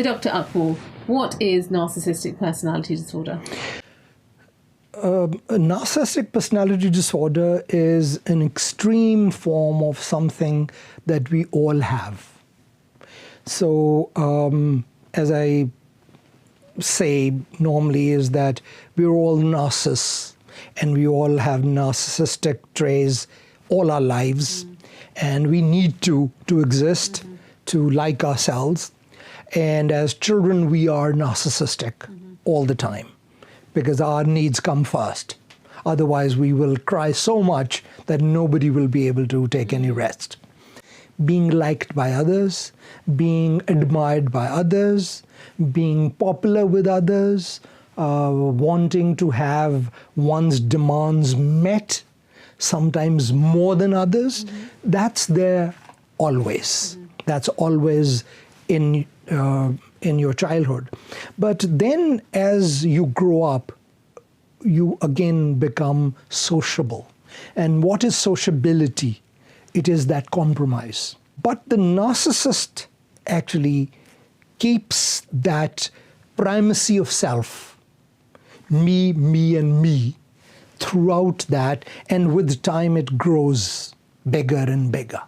Dr. Akmal, what is narcissistic personality disorder? A narcissistic personality disorder is an extreme form of something that we all have. So, as I say normally, is that we're all narcissists and we all have narcissistic traits all our lives, and we need to exist, to like ourselves. And as children, we are narcissistic all the time because our needs come first. Otherwise, we will cry so much that nobody will be able to take any rest. Being liked by others, being admired by others, being popular with others, wanting to have one's demands met, sometimes more than others, that's there always. That's always in your childhood. But then as you grow up, you again become sociable. And what is sociability? It is that compromise. But the narcissist actually keeps that primacy of self, me, and me, throughout that, and with time it grows bigger and bigger.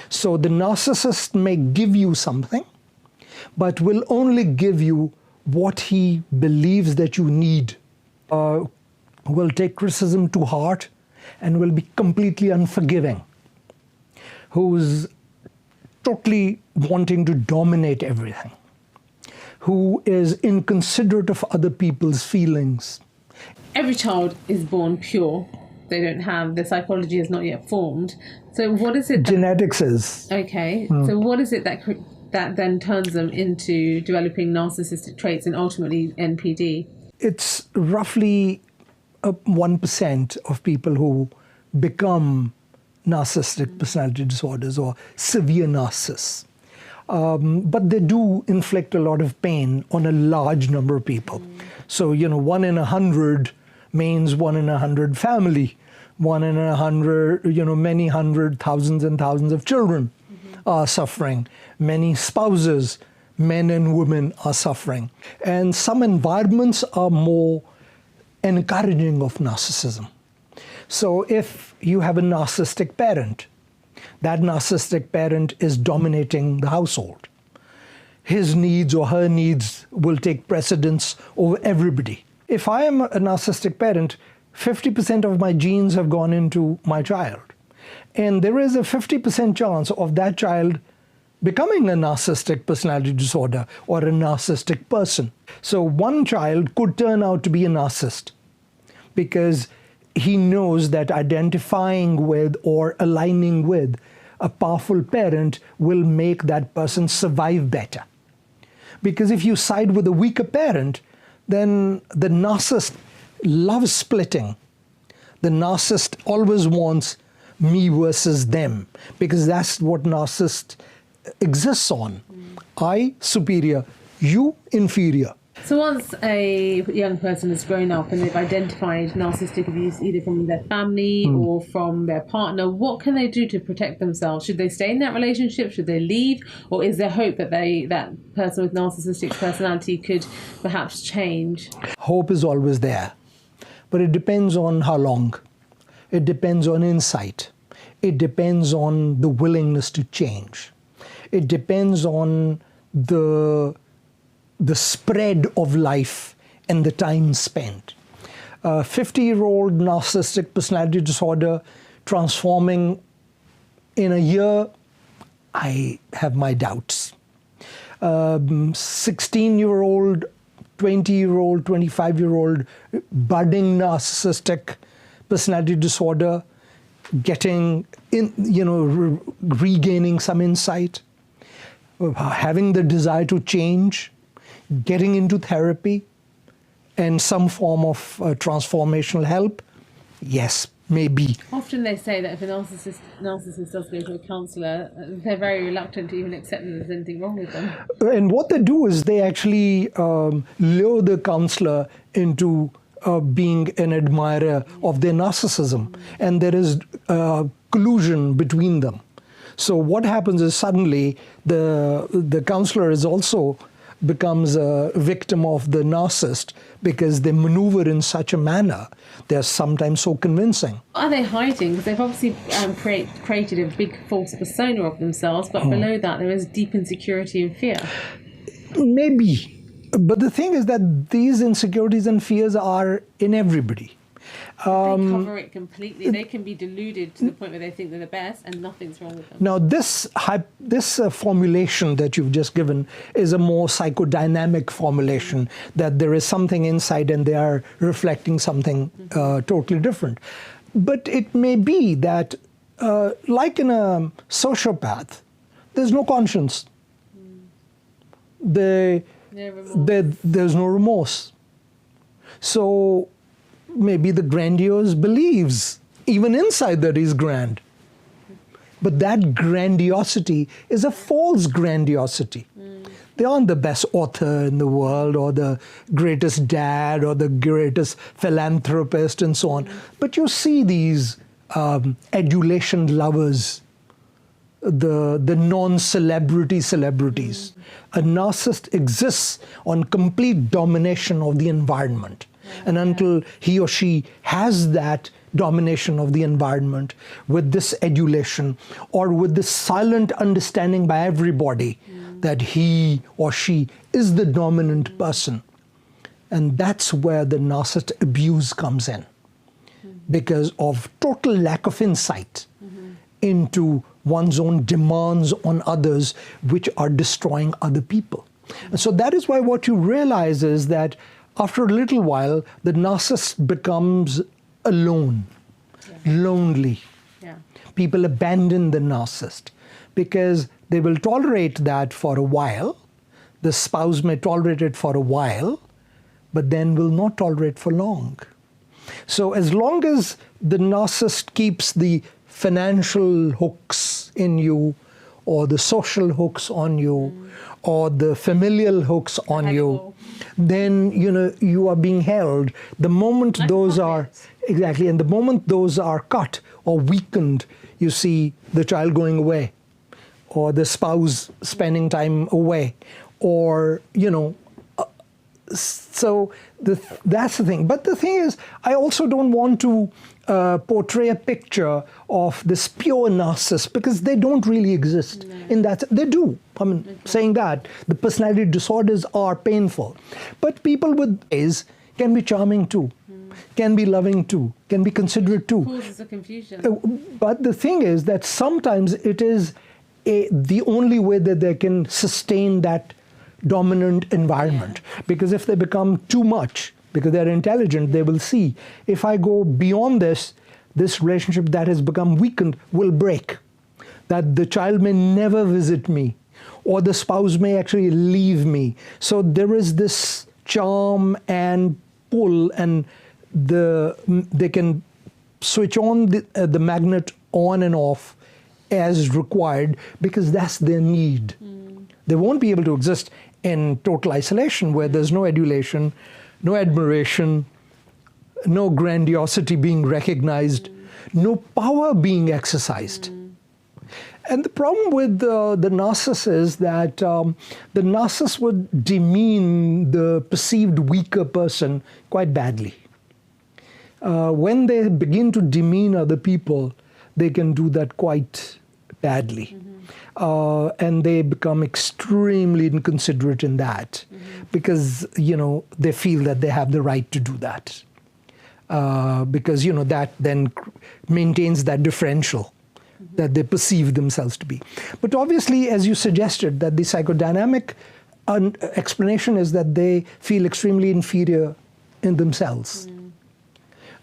So the narcissist may give you something, but will only give you what he believes that you need. Will take criticism to heart and will be completely unforgiving. Who's totally wanting to dominate everything. Who is inconsiderate of other people's feelings. Every child is born pure. They don't have, their psychology is not yet formed. So what is it? Genetics is. Okay. So what is it that then turns them into developing narcissistic traits and ultimately NPD? It's roughly 1% of people who become narcissistic personality disorders or severe narcissists. But they do inflict a lot of pain on a large number of people. So, 1 in 100 means 1 in 100 family, 1 in 100, many hundred, thousands and thousands of children are suffering. Many spouses, men and women, are suffering. And some environments are more encouraging of narcissism. So if you have a narcissistic parent, that narcissistic parent is dominating the household. His needs or her needs will take precedence over everybody. If I am a narcissistic parent, 50% of my genes have gone into my child. And there is a 50% chance of that child becoming a narcissistic personality disorder or a narcissistic person. So one child could turn out to be a narcissist because he knows that identifying with or aligning with a powerful parent will make that person survive better. Because if you side with a weaker parent, then the narcissist loves splitting. The narcissist always wants me versus them, because that's what narcissist exists on. I superior, you inferior. So once a young person has grown up and they've identified narcissistic abuse either from their family or from their partner, what can they do to protect themselves? Should they stay in that relationship? Should they leave? Or is there hope that that person with narcissistic personality could perhaps change? Hope is always there, but it depends on how long. It depends on insight. It depends on the willingness to change. It depends on the spread of life and the time spent. 50-year-old narcissistic personality disorder transforming in a year, I have my doubts. 16-year-old, 20-year-old, 25-year-old budding narcissistic personality disorder getting in, regaining some insight, having the desire to change, getting into therapy and some form of transformational help, yes, maybe. Often they say that if a narcissist does go to a counsellor, they're very reluctant to even accept that there's anything wrong with them. And what they do is they actually lure the counsellor into being an admirer of their narcissism, and there is collusion between them. So what happens is suddenly the counsellor is also becomes a victim of the narcissist because they maneuver in such a manner. They're sometimes so convincing. Are they hiding? Because they've obviously created a big false persona of themselves, but below that there is deep insecurity and fear. Maybe. But the thing is that these insecurities and fears are in everybody. They cover it completely. They can be deluded to the point where they think they're the best and nothing's wrong with them. Now, this formulation that you've just given is a more psychodynamic formulation, that there is something inside and they are reflecting something totally different. But it may be that, like in a sociopath, there's no conscience. There's no remorse. So maybe the grandiose believes, even inside, that he's grand. But that grandiosity is a false grandiosity. They aren't the best author in the world or the greatest dad or the greatest philanthropist and so on. But you see these adulation lovers, the non-celebrity celebrities. A narcissist exists on complete domination of the environment. And until he or she has that domination of the environment with this adulation or with this silent understanding by everybody that he or she is the dominant person. And that's where the narcissist abuse comes in, because of total lack of insight into one's own demands on others, which are destroying other people. And so that is why what you realize is that after a little while, the narcissist becomes alone, lonely. People abandon the narcissist because they will tolerate that for a while. The spouse may tolerate it for a while, but then will not tolerate for long. So as long as the narcissist keeps the financial hooks in you, or the social hooks on you, or the familial hooks on you, then you are being held. The moment those are exactly, and the moment those are cut or weakened, you see the child going away, or the spouse spending time away, or so that's the thing. But the thing is, I also don't want to portray a picture of this pure narcissist, because they don't really exist. In that, they do. I mean, saying that, the personality disorders are painful. But people with A's can be charming too, can be loving too, can be considerate too. Causes a confusion. But the thing is that sometimes it is the only way that they can sustain that dominant environment. Because if they become too much, because they're intelligent, they will see, if I go beyond this relationship that has become weakened will break. That the child may never visit me, or the spouse may actually leave me. So there is this charm and pull, and they can switch on the magnet on and off as required, because that's their need. They won't be able to exist in total isolation, where there's no adulation, no admiration, no grandiosity being recognized, no power being exercised. And the problem with the narcissist is that the narcissist would demean the perceived weaker person quite badly. When they begin to demean other people, they can do that quite badly. And they become extremely inconsiderate in that, because, they feel that they have the right to do that. Because, that then maintains that differential that they perceive themselves to be. But obviously, as you suggested, that the psychodynamic explanation is that they feel extremely inferior in themselves.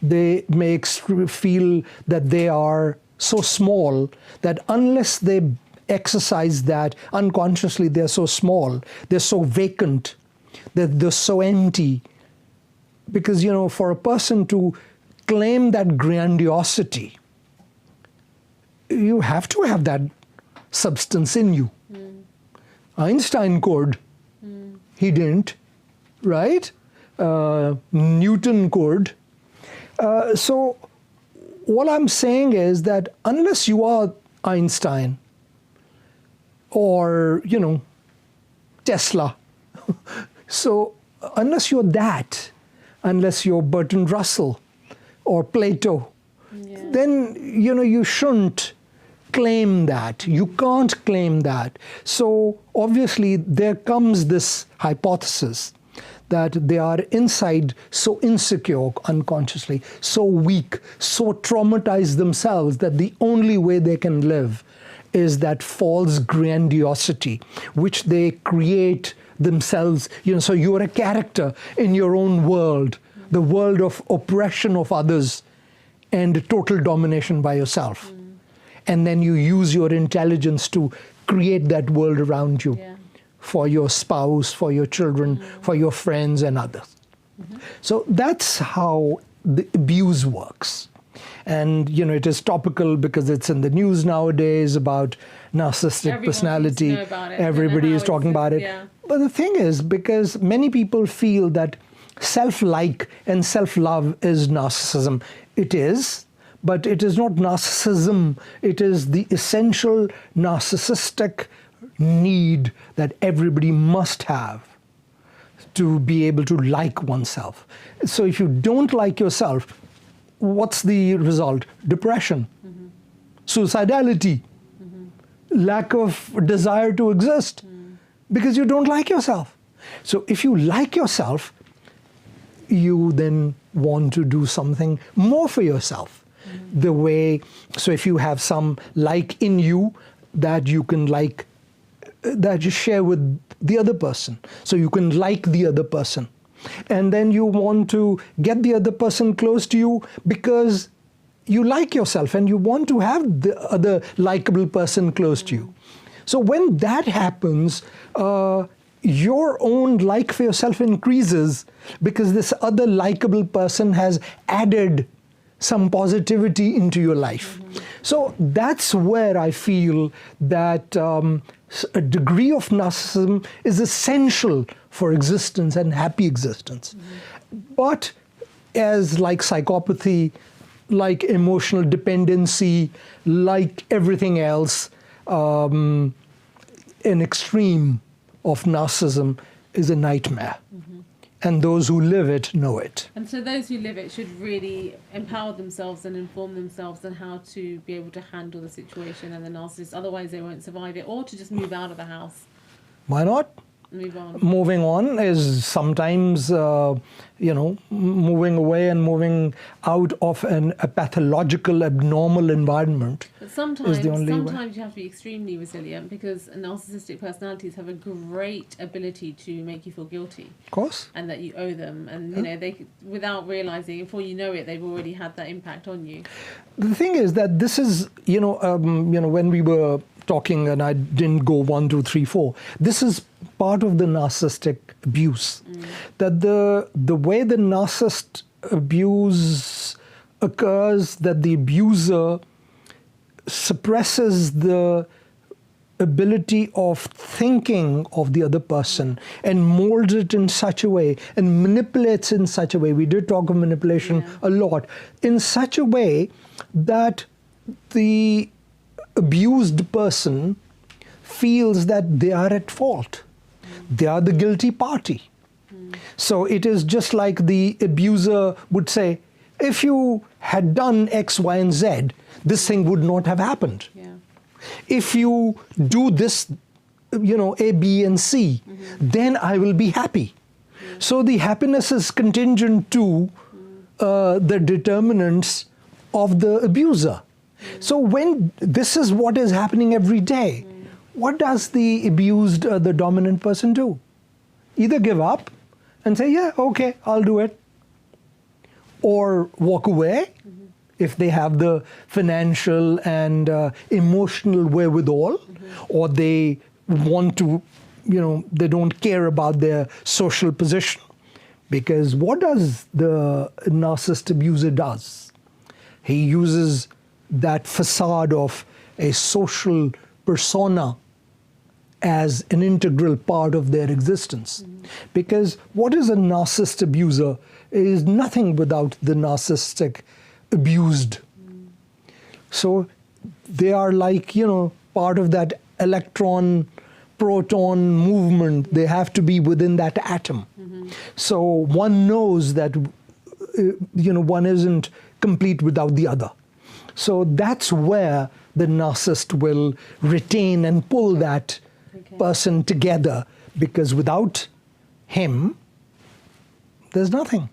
They may feel that they are so small that unless they exercise that unconsciously, they're so small, they're so vacant, they're so empty. Because, for a person to claim that grandiosity, you have to have that substance in you. Einstein could. He didn't, right? Newton could. So all I'm saying is that unless you are Einstein or, Tesla So unless you're that, unless you're Bertrand Russell or Plato, then you shouldn't claim that. You can't claim that. So obviously there comes this hypothesis that they are inside so insecure unconsciously, so weak, so traumatized themselves that the only way they can live is that false grandiosity, which they create themselves. So you're a character in your own world, the world of oppression of others and total domination by yourself. And then you use your intelligence to create that world around you for your spouse, for your children, for your friends and others. So that's how the abuse works. And, it is topical because it's in the news nowadays about narcissistic personality. Everybody is talking about it. Yeah. But the thing is, because many people feel that self-like and self-love is narcissism. It is, but it is not narcissism. It is the essential narcissistic need that everybody must have to be able to like oneself. So if you don't like yourself, what's the result? Depression, suicidality, lack of desire to exist, because you don't like yourself. So if you like yourself, you then want to do something more for yourself. So if you have some like in you that you can like, that you share with the other person, so you can like the other person. And then you want to get the other person close to you because you like yourself and you want to have the other likable person close to you. So when that happens, your own like for yourself increases because this other likable person has added some positivity into your life. So that's where I feel that a degree of narcissism is essential for existence and happy existence. But as like psychopathy, like emotional dependency, like everything else, an extreme of narcissism is a nightmare. And those who live it know it. And so those who live it should really empower themselves and inform themselves on how to be able to handle the situation and the narcissist. Otherwise they won't survive it, or to just move out of the house. Why not? Move on. Moving on is sometimes, moving away and moving out of a pathological, abnormal environment. But sometimes is the only way. You have to be extremely resilient, because narcissistic personalities have a great ability to make you feel guilty. Of course. And that you owe them. And, they, without realizing, before you know it, they've already had that impact on you. The thing is that this is, when we were talking and I didn't go 1, 2, 3, 4. This is part of the narcissistic abuse. That the way the narcissist abuse occurs, that the abuser suppresses the ability of thinking of the other person and molds it in such a way and manipulates in such a way. We did talk of manipulation a lot. In such a way that the abused person feels that they are at fault. They are the guilty party. So it is just like the abuser would say, if you had done X, Y, and Z, this thing would not have happened. If you do this, A, B, and C, then I will be happy. So the happiness is contingent to the determinants of the abuser. So when this is what is happening every day, what does the abused, the dominant person do? Either give up and say, yeah, okay, I'll do it. Or walk away if they have the financial and emotional wherewithal, or they want to, they don't care about their social position. Because what does the narcissist abuser does? He uses that facade of a social persona as an integral part of their existence. Because what is a narcissist abuser is nothing without the narcissistic abused. So they are like, part of that electron proton movement. They have to be within that atom. So one knows that one isn't complete without the other. So that's where the narcissist will retain and pull that person together, because without him, there's nothing.